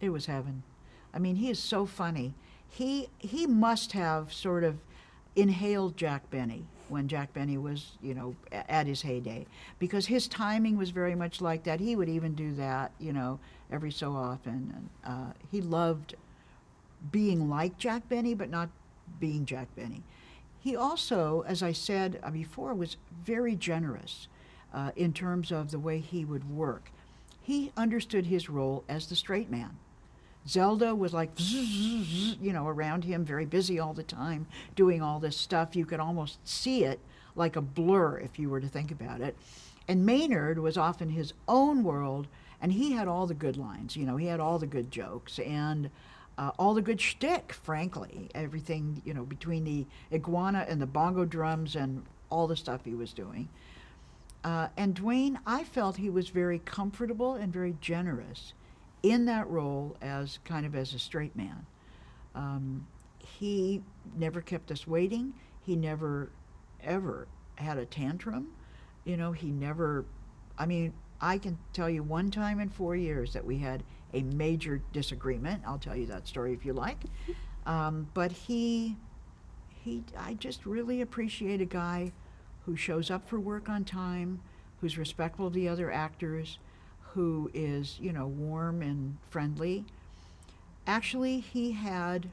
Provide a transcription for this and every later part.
It was heaven. I mean, he is so funny. He must have sort of inhaled Jack Benny when Jack Benny was, at his heyday, because his timing was very much like that. He would even do that, every so often. And he loved being like Jack Benny, but not being Jack Benny. He also, as I said before, was very generous in terms of the way he would work. He understood his role as the straight man. Zelda was like, around him, very busy all the time, doing all this stuff. You could almost see it like a blur if you were to think about it. And Maynard was off in his own world, and he had all the good lines. He had all the good jokes and all the good shtick, frankly. Everything, between the iguana and the bongo drums and all the stuff he was doing. And Dwayne, I felt he was very comfortable and very generous in that role as kind of as a straight man. He never kept us waiting. He never, ever had a tantrum. He never, I mean, I can tell you one time in 4 years that we had a major disagreement. I'll tell you that story if you like. But I just really appreciate a guy who shows up for work on time, who's respectful of the other actors, who is, warm and friendly. Actually, he had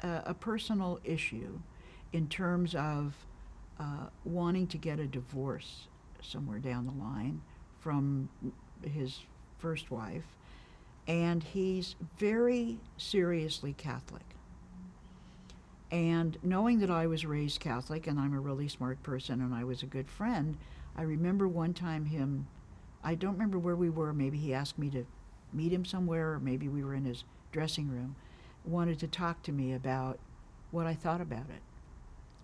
a personal issue in terms of wanting to get a divorce somewhere down the line from his first wife, and he's very seriously Catholic. And knowing that I was raised Catholic and I'm a really smart person and I was a good friend, I remember one time I don't remember where we were, maybe he asked me to meet him somewhere, or maybe we were in his dressing room, wanted to talk to me about what I thought about it.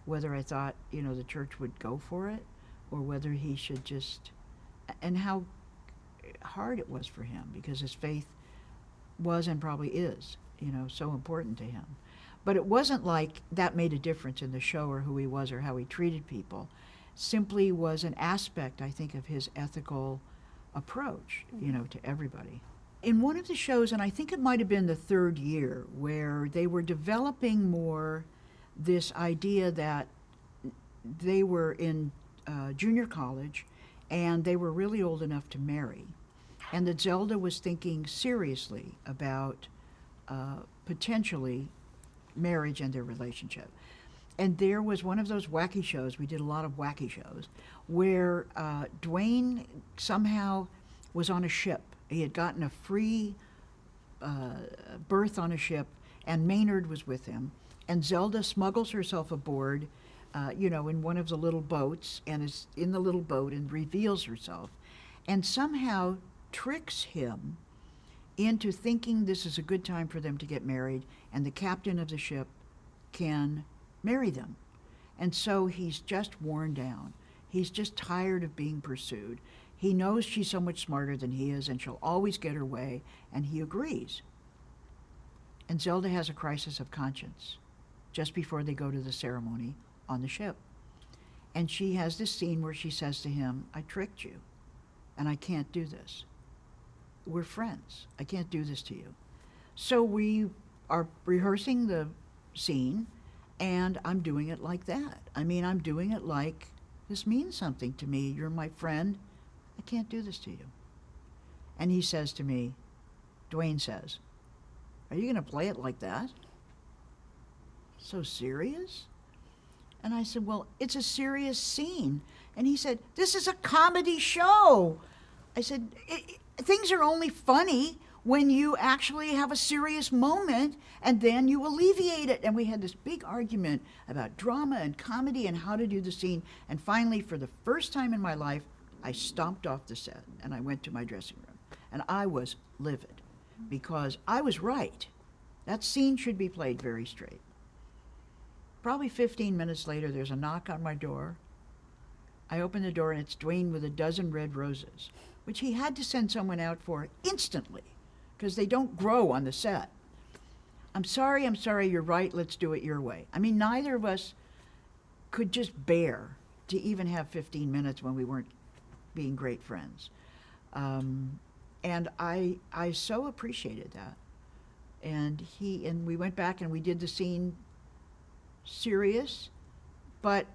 Whether I thought, the church would go for it, or whether he should just, and how hard it was for him, because his faith was and probably is, so important to him. But it wasn't like that made a difference in the show or who he was or how he treated people. Simply was an aspect, I think, of his ethical approach, to everybody. In one of the shows, and I think it might have been the third year, where they were developing more this idea that they were in junior college and they were really old enough to marry, and that Zelda was thinking seriously about potentially marriage and their relationship. And there was one of those wacky shows, we did a lot of wacky shows, where Dwayne somehow was on a ship. He had gotten a free berth on a ship, and Maynard was with him. And Zelda smuggles herself aboard, in one of the little boats, and is in the little boat and reveals herself, and somehow tricks him into thinking this is a good time for them to get married, and the captain of the ship can marry them. And so he's just worn down. He's just tired of being pursued. He knows she's so much smarter than he is, and she'll always get her way, and he agrees. And Zelda has a crisis of conscience just before they go to the ceremony on the ship. And she has this scene where she says to him, I tricked you, and I can't do this. We're friends. I can't do this to you. So we are rehearsing the scene, and I'm doing it like that. I mean, I'm doing it like, this means something to me. You're my friend. I can't do this to you. And he says to me, Dwayne says, are you going to play it like that? So serious? And I said, well, it's a serious scene. And he said, this is a comedy show. I said, things are only funny when you actually have a serious moment and then you alleviate it. And we had this big argument about drama and comedy and how to do the scene. And finally, for the first time in my life, I stomped off the set and I went to my dressing room. And I was livid because I was right. That scene should be played very straight. Probably 15 minutes later, there's a knock on my door. I open the door and it's Dwayne with a dozen red roses, which he had to send someone out for instantly because they don't grow on the set. I'm sorry, you're right, let's do it your way. I mean, neither of us could just bear to even have 15 minutes when we weren't being great friends. And I so appreciated that. And we went back and we did the scene serious, but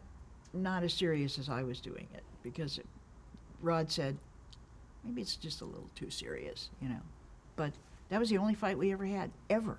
not as serious as I was doing it, because Rod said, maybe it's just a little too serious, you know. But that was the only fight we ever had, ever.